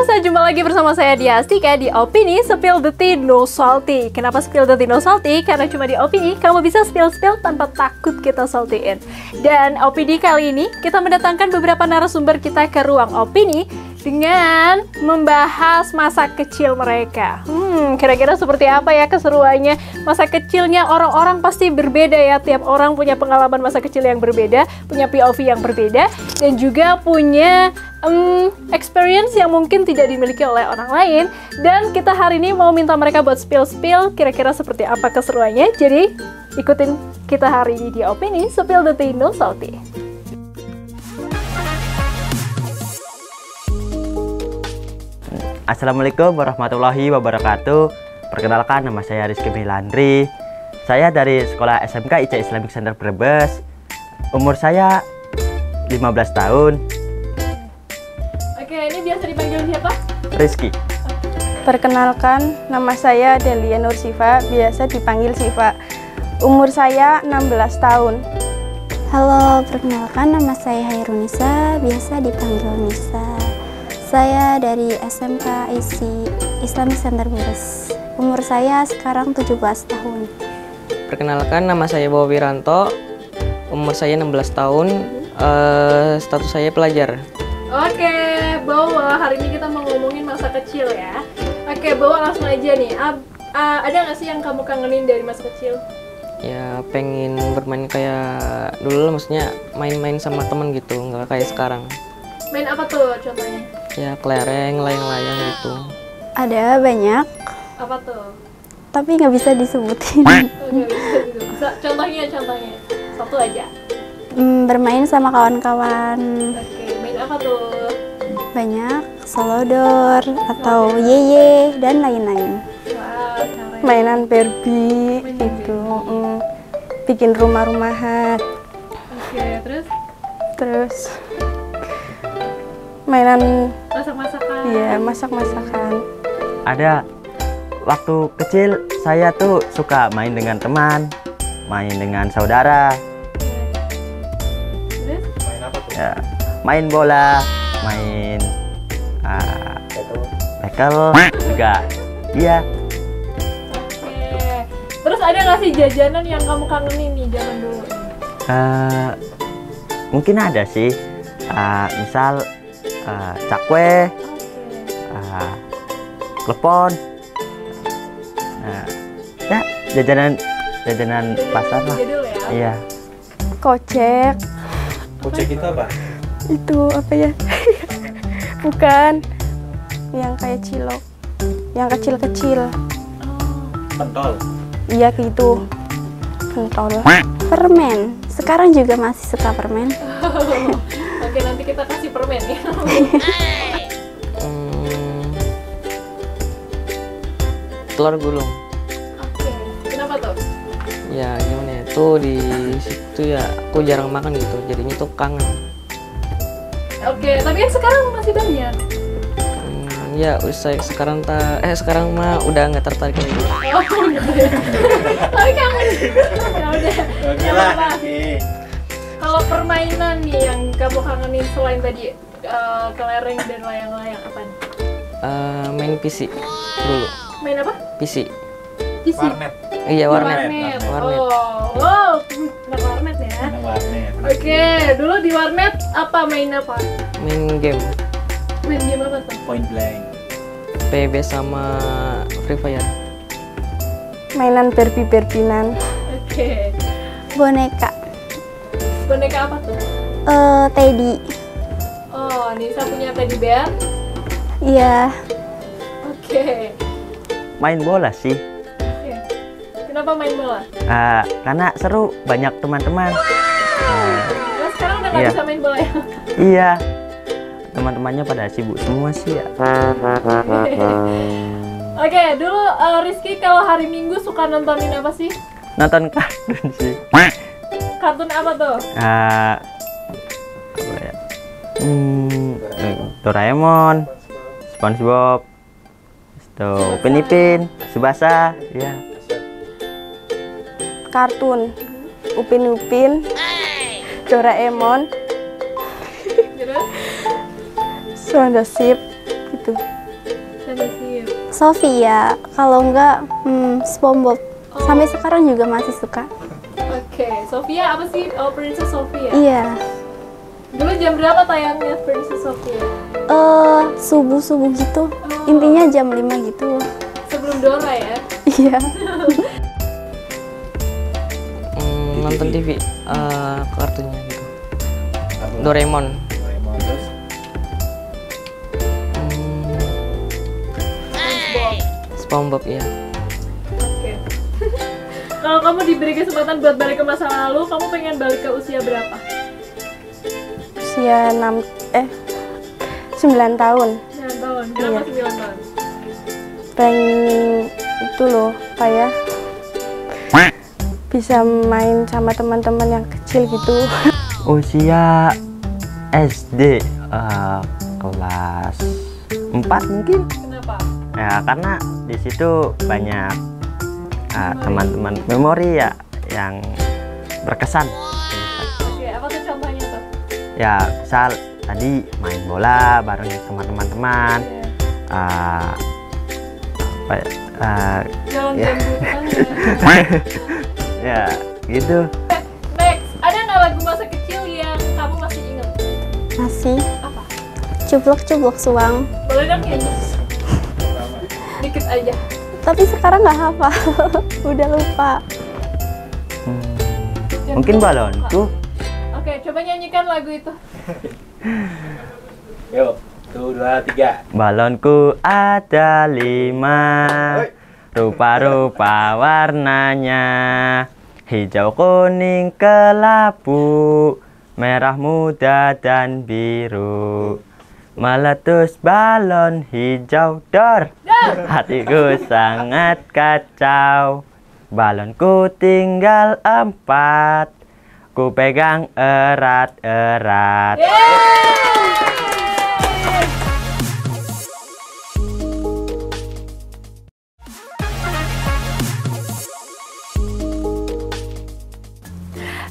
pemirsa, jumpa lagi bersama saya Diastika di Opini Spill the Tea No Salty. Kenapa Spill the Tea No Salty? Karena cuma di Opini kamu bisa spill-spill tanpa takut kita saltyin. Dan Opini kali ini kita mendatangkan beberapa narasumber kita ke ruang Opini dengan membahas masa kecil mereka. Kira-kira seperti apa ya keseruannya? Masa kecilnya orang-orang pasti berbeda ya. Tiap orang punya pengalaman masa kecil yang berbeda, punya POV yang berbeda, dan juga punya experience yang mungkin tidak dimiliki oleh orang lain. Dan kita hari ini mau minta mereka buat spill-spill kira-kira seperti apa keseruannya. Jadi ikutin kita hari ini di Opini Spill the Tea No Salty. Assalamualaikum warahmatullahi wabarakatuh. Perkenalkan, nama saya Rizky Milandri. Saya dari sekolah SMK IC Islamic Center Brebes. Umur saya 15 tahun. Oke, ini biasa dipanggil siapa? Rizky. Perkenalkan, nama saya Delia Nur Siva, biasa dipanggil Siva. Umur saya 16 tahun. Halo, perkenalkan nama saya Hairunisa, biasa dipanggil Nisa. Saya dari SMK IC Islamic Center Brebes. Umur saya sekarang 17 tahun. Perkenalkan, nama saya Bowo Wiranto. Umur saya 16 tahun. Status saya pelajar. Oke, Bowo, hari ini kita mau ngomongin masa kecil ya. Oke, Bowo, langsung aja nih. Ada nggak sih yang kamu kangenin dari masa kecil? Ya, pengen bermain kayak dulu, maksudnya main-main sama temen gitu, nggak kayak sekarang. Main apa tuh contohnya? Ya, kelereng, layang-layang gitu. Ada banyak, Apa tuh? tapi nggak bisa disebutin. Oh, nggak bisa gitu. Contohnya. Satu aja. Bermain sama kawan-kawan, Oke, main apa tuh? banyak, solodor, atau yeye, dan lain-lain. Wah, keren. Mainan Barbie, itu, bikin rumah-rumahan, Oke, terus mainan, masak-masakan. ya masak-masakan. Ada waktu kecil saya tuh suka main dengan teman, main dengan saudara. Terus? Ya, main bola, main bekel juga. Iya. Oke. Terus ada nggak sih jajanan yang kamu kangenin nih zaman dulu? Mungkin ada sih. Misal cakwe, klepon, ya jajanan pasar lah. Jadul ya? Iya. Kocek, Kocek itu apa? itu apa ya? Bukan, yang kayak cilok, yang kecil-kecil. Pentol. Iya gitu, pentol. Permen, sekarang juga masih suka permen. Oke, nanti kita kasih permen ya. Telur gulung. Oke, kenapa tuh? Ya, gimana ya? Tuh di situ ya, aku jarang makan gitu, jadinya tuh kangen. Oke, tapi kan sekarang masih banyak. Ya, sekarang mah udah nggak tertarik lagi. Oh, gitu ya. Tapi kangen. Ya udah. Oke Nggak lah. apa-apa. Kalau permainan nih yang kamu kangenin selain tadi kelereng dan layang-layang apa nih? Main PC dulu. Main apa? PC. PC. Warnet. Iya, warnet. Warnet. Oh, wow, anak warnet ya. Mana warnet? Oke, dulu di warnet main apa? Main game. Main game apa tuh? Point blank. PB sama Free Fire. Mainan Barbie-Barbinan. Oke. Boneka, Boneka apa tuh? Teddy. Oh, Nisa punya teddy bear. Iya, Oke. Main bola sih. Oke. Kenapa main bola? Karena seru, banyak teman-teman. Nah, sekarang udah nggak Iya. bisa main bola ya? Iya. Teman-temannya pada sibuk semua sih ya. Oke, dulu Rizky kalau hari Minggu suka nontonin apa sih? Nonton kartun sih. Kartun apa tuh? Apa ya? Doraemon, SpongeBob, Upin Ipin, Tsubasa, ya. Kartun, Upin Ipin, Doraemon, Terus? Swandership, gitu. Sofia, kalau enggak SpongeBob. Sampai sekarang juga masih suka. Oke, Sofia apa sih? Oh, Princess Sofia. Iya. Dulu jam berapa tayangnya Princess Sofia? Subuh-subuh gitu. Intinya jam 5 gitu. Sebelum Dora ya? Iya. Nonton TV, kartunya gitu. Doraemon. Terus SpongeBob ya. Oke. Kalau kamu diberi kesempatan buat balik ke masa lalu, kamu pengen balik ke usia berapa? Usia 9 tahun. 9 tahun. Kenapa 9 tahun? Pengen itu loh, kayak bisa main sama teman-teman yang kecil gitu. Usia SD kelas 4 mungkin. Kenapa? Ya karena di situ banyak teman-teman memori ya yang berkesan. Oke, apa tuh contohnya tuh? Ya misal tadi main bola bareng teman-teman. Jalan-jalan di tetangga. Ya gitu. Next, ada nggak lagu masa kecil yang kamu masih ingat? Masih. Apa? Cuplok-cuplok suang. Boleh dong nyanyi? Dikit aja. Tapi sekarang nggak hafal. Udah lupa. Mungkin balonku. Oke, coba nyanyikan lagu itu. yuk, 1, 2, 3. Balonku ada 5, rupa-rupa warnanya, hijau, kuning, kelabu, merah muda dan biru. Meletus balon hijau dor, hatiku sangat kacau. Balonku tinggal 4, ku pegang erat-erat.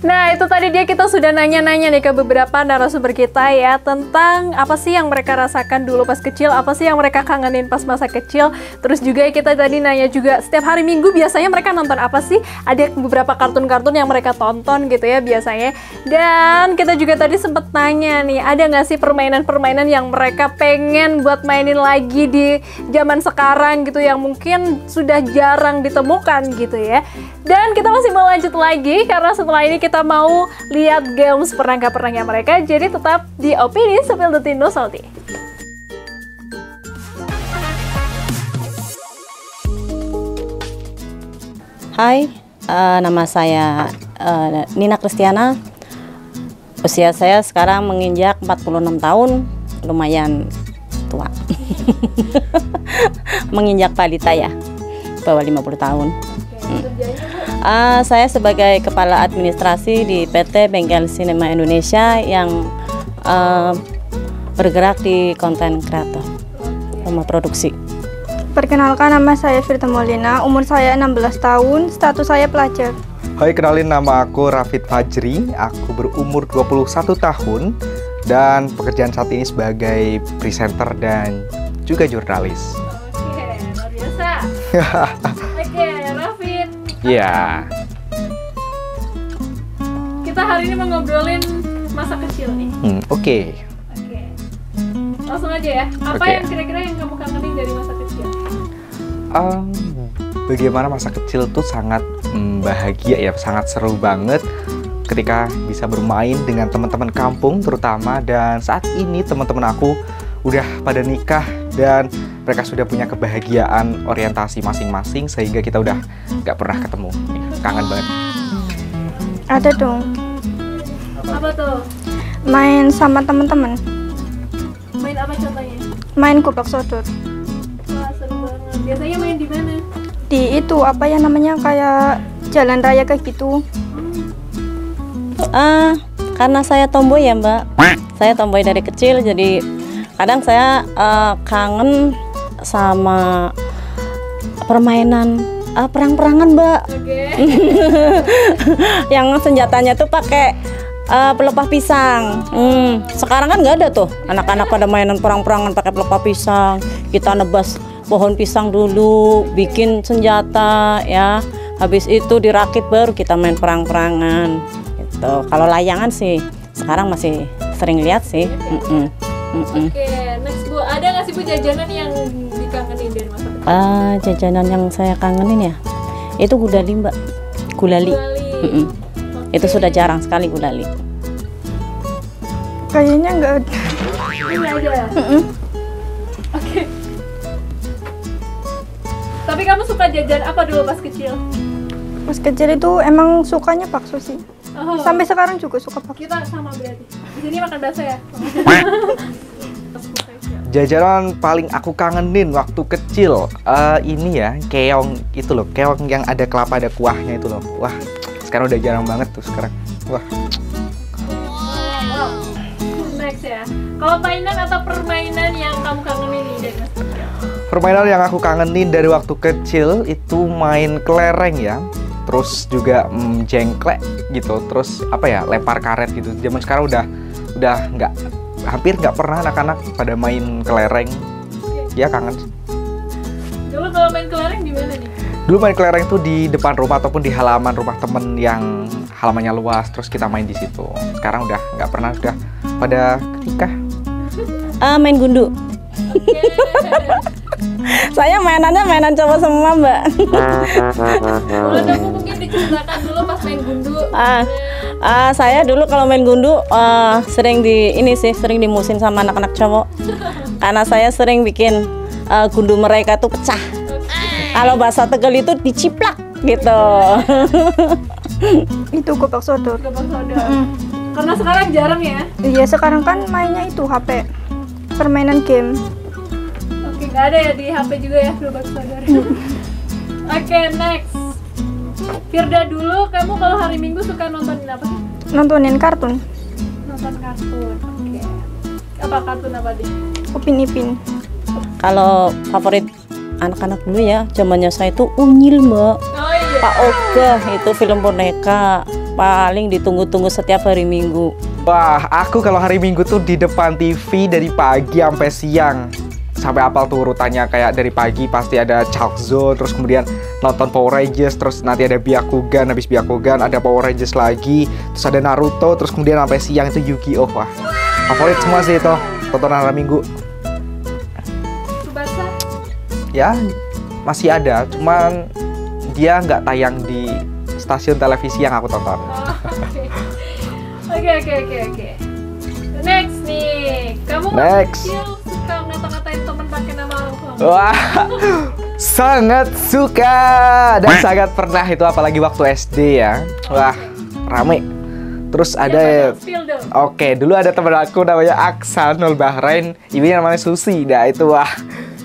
Nah, itu tadi dia kita sudah nanya-nanya nih ke beberapa narasumber kita ya tentang apa sih yang mereka rasakan dulu pas kecil, apa sih yang mereka kangenin pas masa kecil. Terus juga kita tadi nanya juga setiap hari Minggu biasanya mereka nonton apa sih? Ada beberapa kartun-kartun yang mereka tonton gitu ya biasanya. Dan kita juga tadi sempet nanya nih, ada nggak sih permainan-permainan yang mereka pengen buat mainin lagi di zaman sekarang gitu yang mungkin sudah jarang ditemukan gitu ya. Dan kita masih mau lanjut lagi karena setelah ini kita mau lihat games pernah-nggak-pernahnya mereka. Jadi tetap di Opini Spill the Tea No Salty. Hai, nama saya Nina Kristiana. Usia saya sekarang menginjak 46 tahun, lumayan tua. Menginjak balita ya, bawah 50 tahun. Saya sebagai Kepala Administrasi di PT Bengkel Sinema Indonesia yang bergerak di konten kreator, rumah produksi. Perkenalkan, nama saya Firta Molina, umur saya 16 tahun, status saya pelajar. Hai, kenalin, nama aku Rafid Fajri, aku berumur 21 tahun dan pekerjaan saat ini sebagai presenter dan juga jurnalis. Oke, luar biasa. Oke, Rafid. Iya. Kita hari ini mau ngobrolin masa kecil nih. Oke. Oke. Langsung aja ya. Apa Oke. yang kira-kira yang kamu kangenin dari masa kecil? Bagaimana masa kecil tuh sangat bahagia ya, sangat seru banget ketika bisa bermain dengan teman-teman kampung terutama, dan saat ini teman-teman aku udah pada nikah dan mereka sudah punya kebahagiaan orientasi masing-masing sehingga kita udah nggak pernah ketemu. Kangen banget. Ada dong, Apa tuh? main sama teman-teman, Main apa contohnya? main kuplak sodor. Wah, seru banget. Biasanya main di mana? Di itu apa ya namanya, kayak jalan raya kayak gitu. Karena saya tomboy ya Mbak, saya tomboy dari kecil, jadi kadang saya kangen sama permainan perang-perangan Mbak. Oke. Yang senjatanya tuh pakai pelepah pisang. Sekarang kan nggak ada tuh anak-anak pada mainan perang-perangan pakai pelepah pisang. Kita nebas pohon pisang dulu, bikin senjata ya. Habis itu dirakit baru kita main perang-perangan. Gitu. Kalau layangan sih sekarang masih sering lihat sih. Oke, next Bu, ada nggak sih Bu jajanan yang dikangenin dari masa kecil? Jajanan yang saya kangenin ya, itu gulali Mbak, gulali. Itu sudah jarang sekali gulali. Kayaknya nggak ada. Nggak ada. Oke. Tapi kamu suka jajan apa dulu pas kecil? Pas kecil itu emang sukanya bakso sih. Oh, Sampai sekarang juga suka bakso. kita sama berarti. Di sini makan bakso ya? Jajanan paling aku kangenin waktu kecil ini ya, keong itu loh, keong yang ada kelapa ada kuahnya itu loh. Wah, sekarang udah jarang banget tuh sekarang. Wah. Wow. Next ya. Kalau mainan atau permainan yang kamu kangenin nih dari masa kecil? Permainan yang aku kangenin dari waktu kecil itu main kelereng ya. Terus juga jengklek gitu. Terus apa ya, lempar karet gitu. Zaman sekarang udah nggak, hampir nggak pernah anak-anak pada main kelereng. Ya kangen. Dulu kalau main kelereng di mana nih? Dulu main kelereng tuh di depan rumah ataupun di halaman rumah temen yang halamannya luas. Terus kita main di situ. Sekarang udah nggak pernah, udah pada ketikah. Main gundu. Saya mainannya mainan cowok semua Mbak. Boleh dong mungkin diceritakan dulu pas main gundu. Saya dulu kalau main gundu sering dimusin sama anak-anak cowok. Karena saya sering bikin gundu mereka tuh pecah. Kalau bahasa Tegal itu diciplak gitu. Itu gobak sodor. Karena sekarang jarang ya. Iya, sekarang kan mainnya itu HP. Permainan game. Oke, nggak ada ya di HP juga ya, Gobak Sodor. Oke, next. Firda dulu, kamu kalau hari Minggu suka nontonin apa sih? Nontonin kartun. Nonton kartun. Oke. Apa kartun apa nih? Upin Ipin. Kalau favorit anak-anak dulu ya, zamannya saya itu Unyil Mbak. Oh iya. Pak Ogah itu film boneka paling ditunggu-tunggu setiap hari Minggu. Wah, aku kalau hari Minggu tuh di depan TV dari pagi sampai siang. Sampai apal tuh urutannya, kayak dari pagi pasti ada Chalk Zone, terus kemudian nonton Power Rangers, terus nanti ada Byakugan, habis Byakugan ada Power Rangers lagi, terus ada Naruto, terus kemudian sampai siang itu Yu-Gi-Oh! Wah, favorit semua sih itu tontonan hari Minggu. Tsubasa? Ya, masih ada, cuman dia nggak tayang di stasiun televisi yang aku tonton. Oke. Next nih, kamu Next. kecil suka ngata-ngatain teman pakai nama orang tua? Wah, sangat suka dan sangat pernah itu, apalagi waktu SD ya. Wah, rame. Terus ada, Spill dong. oke, dulu ada teman aku namanya Aksanul Bahrain, ibunya namanya Susi. Nah itu wah,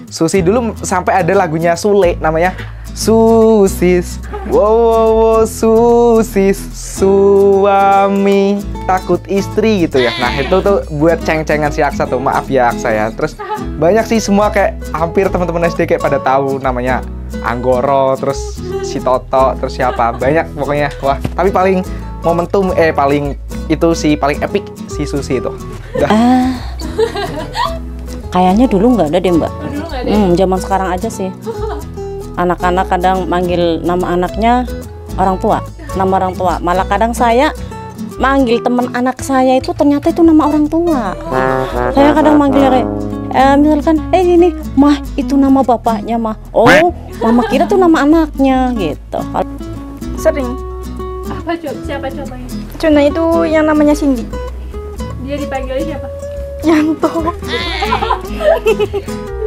Susi dulu sampai ada lagunya Sule namanya Susis, wow, Susis, suami takut istri gitu ya. Nah itu tuh buat ceng-cengan si Aksa tuh, maaf ya Aksa ya. Terus banyak sih semua kayak hampir teman-teman SD kayak pada tahu namanya Anggoro, terus si Toto, terus siapa, banyak pokoknya. Wah, tapi paling momentum paling itu sih paling epic si Susi itu. Kayaknya dulu nggak ada deh Mbak. Dulu nggak ada. Zaman sekarang aja sih. Anak-anak kadang manggil nama anaknya orang tua, nama orang tua. Malah kadang saya manggil teman anak saya itu ternyata itu nama orang tua. Saya kadang manggilnya kayak misalkan, ini mah itu nama bapaknya mah. Oh, mama kira tuh nama anaknya gitu. Sering. Apa siapa contohnya? Contohnya itu yang namanya Cindy. Dia dipanggilnya siapa? Yanto.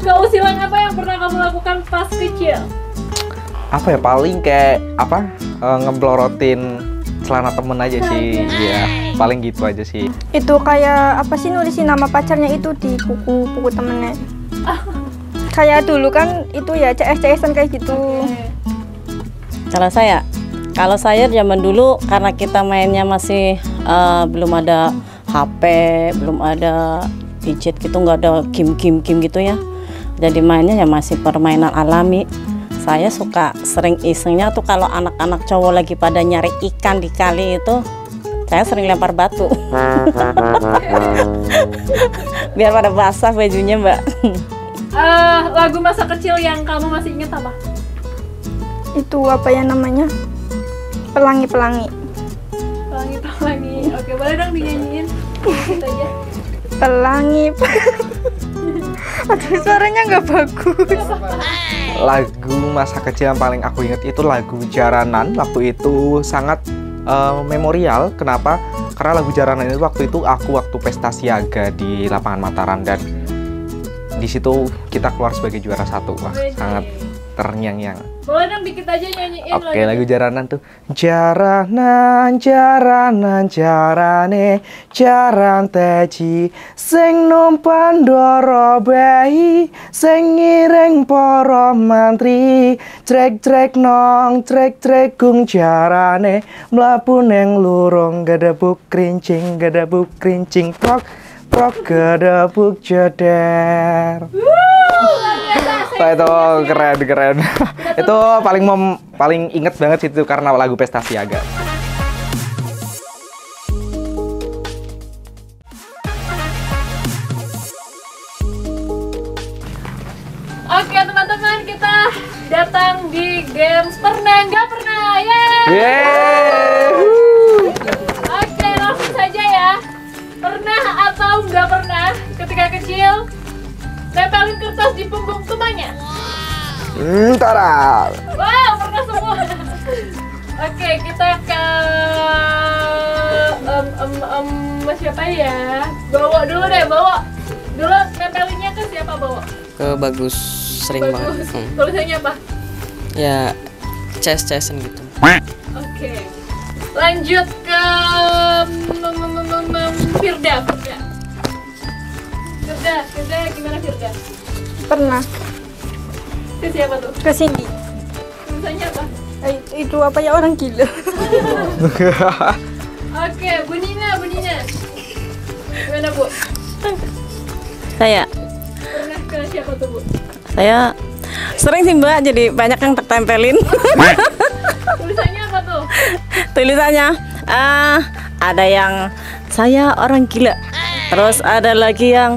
Keusilan apa yang pernah kamu lakukan pas kecil? Apa ya, paling kayak apa, ngeblorotin celana temen aja sih. Ya, paling gitu aja sih. Itu kayak apa sih, nulisin nama pacarnya itu di buku temennya. Kayak dulu kan itu ya CS-CSan kayak gitu. Kalau saya zaman dulu karena kita mainnya masih belum ada HP, belum ada gadget gitu, nggak ada game gitu ya. Jadi mainnya ya masih permainan alami. Saya suka sering isengnya tuh kalau anak-anak cowok lagi pada nyari ikan di kali itu, saya sering lempar batu. Biar pada basah bajunya Mbak. Lagu masa kecil yang kamu masih ingat apa? Itu apa ya namanya? Pelangi-pelangi. Pelangi-pelangi. Oke, boleh dong dinyanyiin. Kita aja. Pelangi. Aduh, suaranya nggak bagus. Lagu masa kecil yang paling aku ingat itu lagu Jaranan. Waktu itu sangat memorial. Kenapa? Karena lagu Jaranan itu waktu pesta siaga di lapangan Mataram, dan di situ kita keluar sebagai juara 1. Wah, sangat terngiang-ngiang. Boleh dong dikit aja nyanyiin. Oke, lagu Jaranan tuh. Jaranan, jaranan, jarane, jaran teji, sing numpan ndara bayi, sing ngiring para mantri, trek-trek nong, trek-trek gung jarane, mlabu neng lurung gedebuk krincing, prok, prok gedebuk jeder. Itu keren. Itu paling inget banget itu karena lagu pesta siaga. Oke teman-teman, kita datang di games pernah nggak pernah. Yeay. Oke, langsung saja ya. Pernah atau nggak pernah ketika kecil tempelin kertas di punggung temannya? Tara. Wow, pernah semua. Oke, kita ke siapa ya? Bawa dulu deh, bawa. Dulu tempelinnya ke siapa, bawa? Ke Bagus, sering banget. Tulisannya apa? Ya, ces-cesan gitu. Oke. Lanjut ke Firda. Firda gimana Firda? Pernah. Ke siapa tuh? Ke Cindy. Tulisannya apa? Itu apa ya, orang gila. Oke, Bu Nina. Gimana Bu? Saya Pernah ke siapa tuh Bu? saya sering sih Mbak, jadi banyak yang tertempelin. Tulisannya apa tuh? Tulisannya ada yang saya orang gila, terus ada lagi yang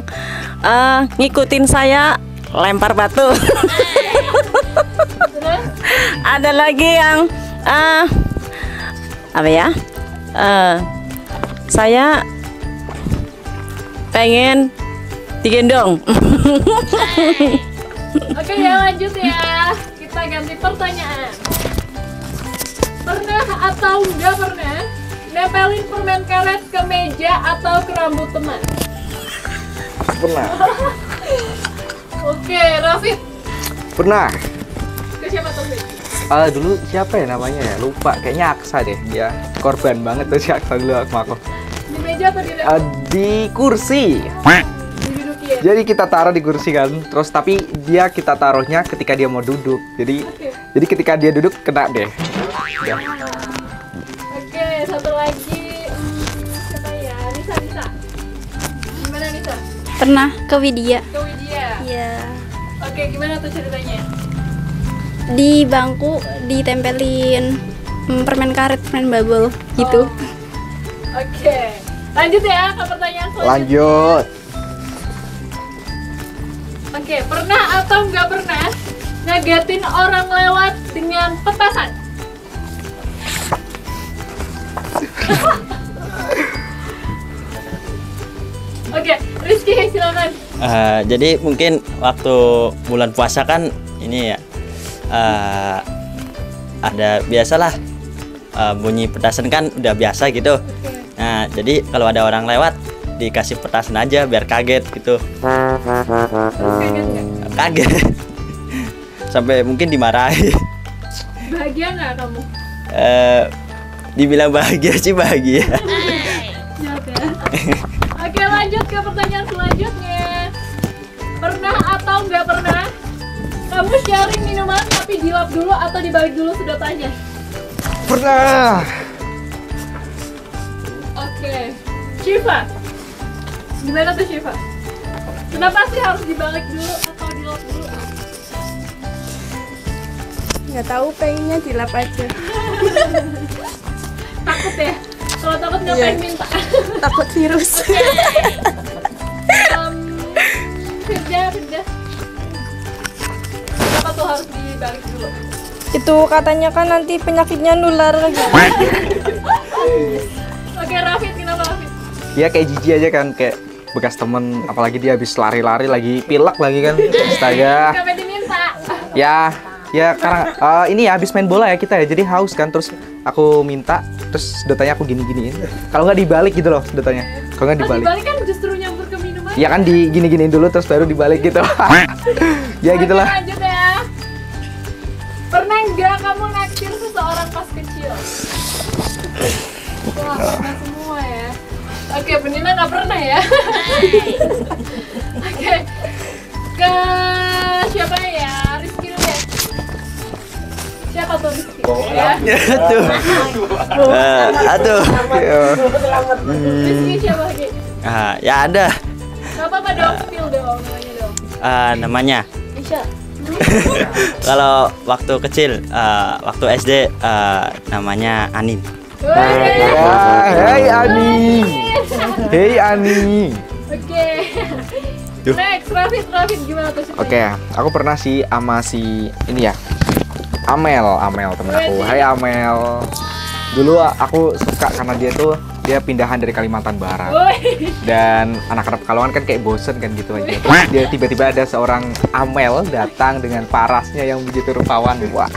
ngikutin saya lempar batu. Terus? Ada lagi yang apa ya, saya pengen digendong. Oke ya, lanjut ya. Kita ganti pertanyaan. Pernah atau nggak pernah nempelin permen karet ke meja atau ke rambut teman? Pernah. Oke, Rafid. Pernah. Ke siapa tuh, Fit? Dulu siapa ya namanya ya? Lupa. Kayaknya Aksa deh. Dia korban banget tuh si Aksa dulu sama aku. Di meja atau di rambut? Di kursi. Didudukin. Jadi kita taruh di kursi kan. Terus tapi kita taruhnya ketika dia mau duduk. Jadi ketika dia duduk kena deh. Ya. Oke, satu lagi. Siapa ya? Nisa. Gimana Nisa? Pernah ke Widya. Ke Widya. Iya. Oke, gimana tuh ceritanya? Di bangku ditempelin permen karet, permen bubble gitu. Oke. Lanjut ya ke pertanyaan selanjutnya. Lanjut. Oke, pernah atau nggak pernah ngagetin orang lewat dengan petasan? Oke, Rizky silakan. Jadi mungkin waktu bulan puasa kan ini ya ada biasalah bunyi petasan kan udah biasa gitu. Nah jadi kalau ada orang lewat dikasih petasan aja biar kaget gitu. Kaget sampai mungkin dimarahi. Bahagia nggak kamu? Dibilang bahagia sih bahagia. Siap ya. Oke, lanjut ke pertanyaan selanjutnya. Pernah atau nggak pernah kamu sharing minuman tapi dilap dulu atau dibalik dulu sedotannya? Pernah. Oke, Syifa. Gimana tuh Syifa? Kenapa sih harus dibalik dulu atau dilap dulu? Nggak tahu, pengennya dilap aja. Takut ya? Kalau takut nggak Iya. pengen minta. Takut virus. Firda. tuh harus dibalik dulu? Itu katanya kan nanti penyakitnya nular lagi. Oke, Rafid, kenapa Rafid? Ya kayak jijik aja kan, kayak bekas temen, apalagi dia habis lari-lari lagi pilek lagi kan. Astaga. Sampai diminta. Ya karena ini ya habis main bola ya kita ya, jadi haus kan, terus aku minta, terus sedotannya aku gini-giniin. Kalau nggak dibalik gitu loh sedotannya. Kalau nggak dibalik. Dibalik kan justru nyambur ke minuman. Ya kan digini-giniin dulu terus baru dibalik gitu. Ya Oke, gitulah. lanjut ya. Pernah nggak kamu naksir seseorang pas kecil? Wah, pernah semua ya. Oke, Benina nggak pernah ya. Oke, ke siapa ya? Rizky dulu ya. Siapa tuh Rizky? Ya. Aduh. Aduh. Rizky siapa lagi? Ya ada. Gak apa-apa dong, spill dong namanya dong. Namanya. Bisa. Kalau waktu kecil, waktu SD, namanya Anin. Hei Ani. Hei Ani. Oke. Next, Rafid gimana tuh ceritanya? Oke, aku pernah sih sama si ini ya. Amel temen aku. Hai Amel. Dulu aku suka karena dia pindahan dari Kalimantan Barat. Woi. Dan anak-anak Pekalongan kan kayak bosen kan gitu aja. Terus dia tiba-tiba ada seorang Amel datang dengan parasnya yang begitu rupawan. Wah.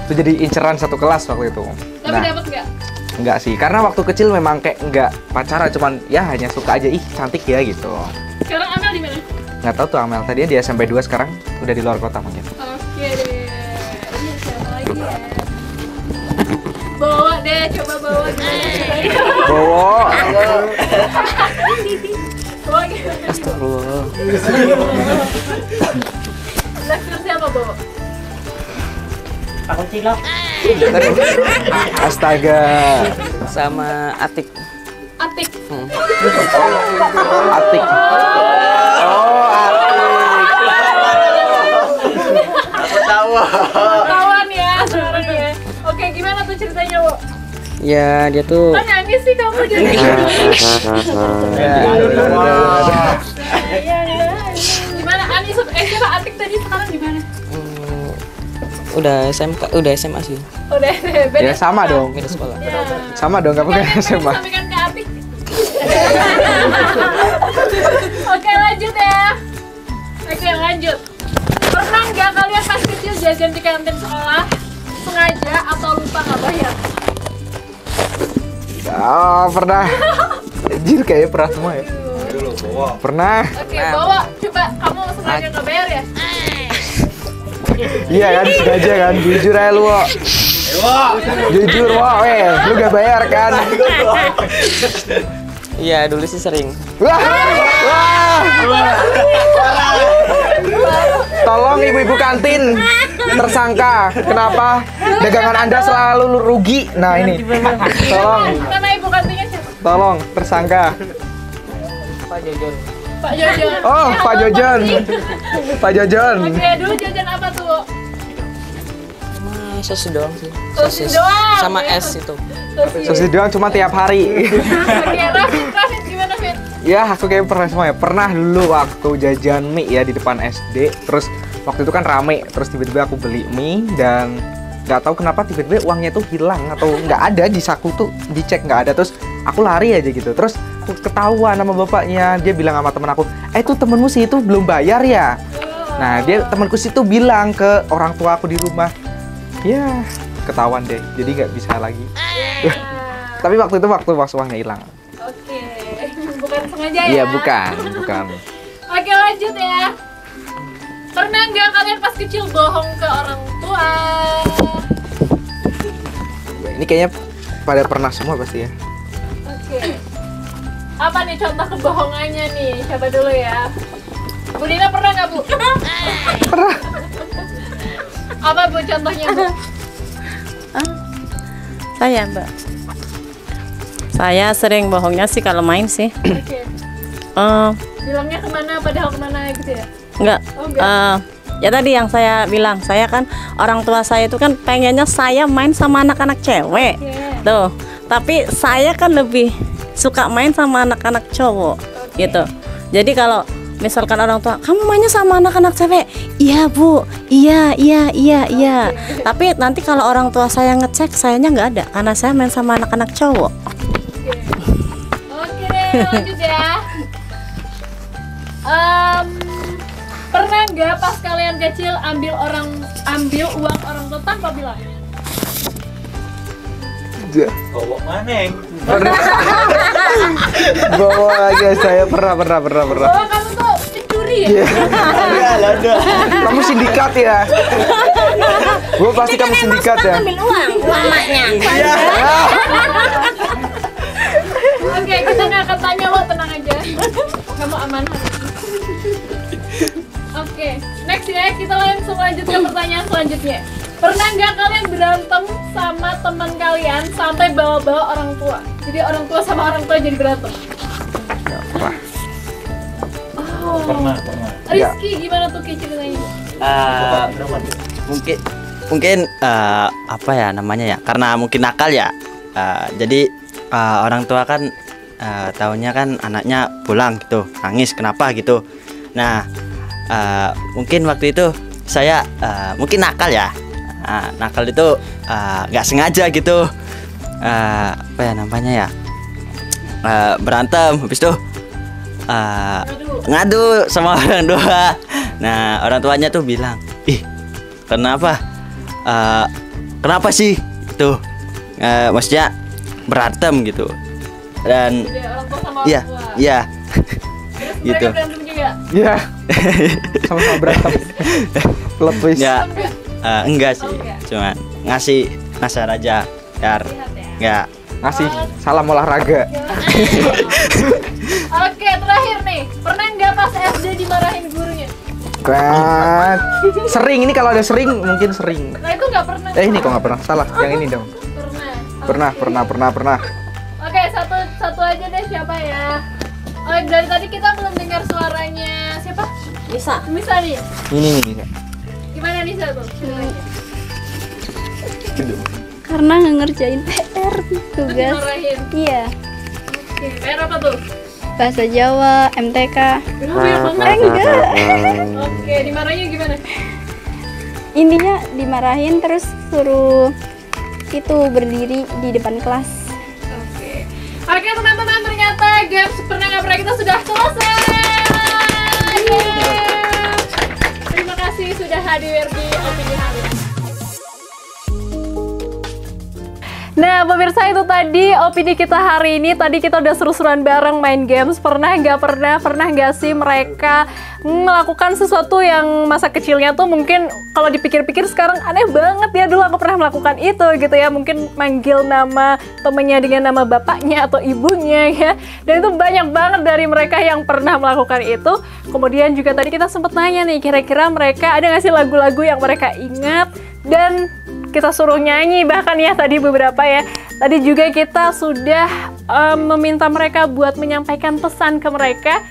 Itu jadi inceran satu kelas waktu itu. Tapi dapat nggak? Enggak sih, karena waktu kecil memang kayak enggak pacaran, cuman ya hanya suka aja, ih cantik ya gitu. Sekarang Amel di mana? Nggak tahu tuh Amel, tadinya dia SMP 2 sekarang udah di luar kota mungkin. Oke deh. Ini siapa lagi ya? Bawa deh, coba bawa gimana ceritanya? Bowo. Bawa gimana? Astagfirullah. Naksir siapa bawa? Aku cilok. Astaga. Sama Atik. Atik. Atik. Oh, Kawan ya sekarang ya. Oke, gimana tuh ceritanya, Wo? Ya dia tuh Kok nangis sih kamu jadi? Gimana Ani siapa Atik tadi sekarang di mana? udah SMK, udah SMA sih. Udah beda. Ya sama dong. Beda sekolah. Ya. Sama dong, kamu kan SMA. Sampaikan ke Atik. Oke, lanjut ya. Oke, lanjut. Pernah nggak kalian pas kecil jajan di kantin sekolah sengaja atau lupa nggak bayar? Oh, pernah. Anjir, kayaknya pernah semua ya. Pernah. Oke, bawa. Coba kamu sengaja nggak bayar ya? Iya kan, sengaja kan. Jujur aja lu, Wo. Jujur, Wo. Lu gak bayar kan? Iya, dulu sih sering. Wah. Wah. Tolong ibu-ibu kantin tersangka, kenapa dagangan Anda selalu rugi? Nah, ini. Tolong. Nama ibu kantinnya siapa? Tolong tersangka. Pak Jojon. Pak Jojon. Oh, Pak Jojon. Pak Jojon. Oke, dulu jajan apa tuh? Sama sosis doang sih. Sosis doang, Sama ya. es itu. Sosis doang cuma tiap hari. Oke, Rafid gimana, Fit? Ya, aku kayak pernah semua ya. Pernah dulu waktu jajan mie ya di depan SD. Terus waktu itu kan rame. Terus tiba-tiba aku beli mie dan nggak tahu kenapa tiba-tiba uangnya tuh hilang atau nggak ada di saku tuh, dicek nggak ada. Terus aku lari aja gitu. Terus aku ketahuan sama bapaknya. Dia bilang sama temen aku, itu temenmu sih itu belum bayar ya. Nah, temanku sih tuh bilang ke orang tua aku di rumah. Ya, ketahuan deh. Jadi nggak bisa lagi. Tapi waktu itu waktu uangnya hilang. Oke, bukan sengaja ya? Iya, bukan. Oke, lanjut ya. Pernah nggak kalian pas kecil bohong ke orang tua? Ini kayaknya pada pernah semua pasti ya. Oke. Apa nih contoh kebohongannya nih? Siapa dulu ya? Bu Dina pernah nggak, Bu? Pernah. Apa, Bu, contohnya, Bu? Saya, Mbak. Saya sering bohongnya sih kalau main sih. Oke. Bilangnya kemana, padahal kemana gitu ya? Enggak. Oh, enggak. Ya tadi yang saya bilang, saya kan orang tua saya itu kan pengennya saya main sama anak-anak cewek. Oke. Tuh. Tapi saya kan lebih suka main sama anak-anak cowok gitu. Jadi kalau misalkan orang tua, kamu mainnya sama anak-anak cewek, iya bu, iya. Tapi nanti kalau orang tua saya ngecek, sayanya nggak ada, karena saya main sama anak-anak cowok. Oke deh, lanjut ya. Pernah nggak pas kalian kecil ambil uang orang tua tanpa bilang? Bawa maneng. Bawa guys, saya pernah. Oh, kamu tuh pencuri ya? Iya, ada. Kamu sindikat ya? Gue pasti kamu sindikat ya? Ambil uang mamanya. Oke, kita nggak akan tanya lo, tenang aja. Kamu aman. Oke, next ya, kita langsung lanjut ke pertanyaan selanjutnya. Pernah nggak kalian berantem sama teman kalian sampai bawa-bawa orang tua? Jadi orang tua sama orang tua jadi berantem? Pernah. Oh. Pernah. Rizky, gimana tuh Ki ceritanya? Mungkin apa ya namanya ya, karena mungkin nakal ya. Jadi orang tua kan tahunya kan anaknya pulang gitu nangis kenapa gitu. Nah mungkin waktu itu saya mungkin nakal ya. Nakal itu nggak sengaja gitu, apa ya namanya ya, berantem habis itu ngadu sama orang tua. Nah orang tuanya tuh bilang, ih kenapa sih itu, maksudnya berantem gitu. Dan Jadi orang tua sama iya orang tua. iya Terus gitu. mereka berantem juga? Iya. Sama-sama berantem. Plot twist. Ya enggak sih, Oh, enggak. cuman ngasih nasar aja biar Lihat ya. enggak. Ngasih salam olahraga. Oke, terakhir nih, pernah nggak pas SD dimarahin gurunya? Kan. Sering, ini kalau ada sering mungkin sering. Nah itu nggak pernah. Ini kok nggak pernah. Salah, yang ini dong. Pernah. Oke, satu aja deh, siapa ya? Oh, dari tadi kita belum dengar suaranya siapa? Bisa. Bisa nih. Ini. Gimana nih tuh? Karena nggak ngerjain PR tugas. Dimarahin. Iya, Oke, PR apa tuh? bahasa Jawa, MTK. Banyak banget. Enggak. Oke, dimarahinnya gimana? Intinya dimarahin terus suruh itu berdiri di depan kelas. Oke teman-teman, ternyata games pernah nggak pernah kita sudah selesai. Yeay. Terima kasih sudah hadir di Opini Hari. Nah pemirsa, itu tadi opini kita hari ini. Tadi kita udah seru-seruan bareng main games. Pernah nggak sih mereka melakukan sesuatu yang masa kecilnya tuh mungkin kalau dipikir-pikir sekarang aneh banget ya. Dulu aku pernah melakukan itu gitu ya. Mungkin manggil nama temennya dengan nama bapaknya atau ibunya ya. Dan itu banyak banget dari mereka yang pernah melakukan itu. Kemudian juga tadi kita sempat nanya nih, kira-kira mereka ada nggak sih lagu-lagu yang mereka ingat dan kita suruh nyanyi bahkan ya tadi beberapa ya. Tadi juga kita sudah meminta mereka buat menyampaikan pesan ke mereka.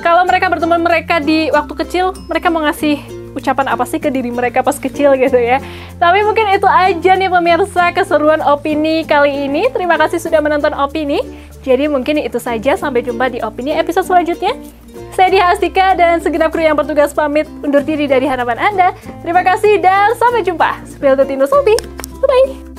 Kalau mereka bertemu mereka di waktu kecil, mereka mau ngasih ucapan apa sih ke diri mereka pas kecil gitu ya. Tapi mungkin itu aja nih pemirsa keseruan opini kali ini. Terima kasih sudah menonton opini. Jadi mungkin itu saja, sampai jumpa di opini episode selanjutnya. Saya Diah Astika dan segenap kru yang bertugas pamit undur diri dari hadapan Anda. Terima kasih dan sampai jumpa. Spill the Tino Salty. Bye-bye.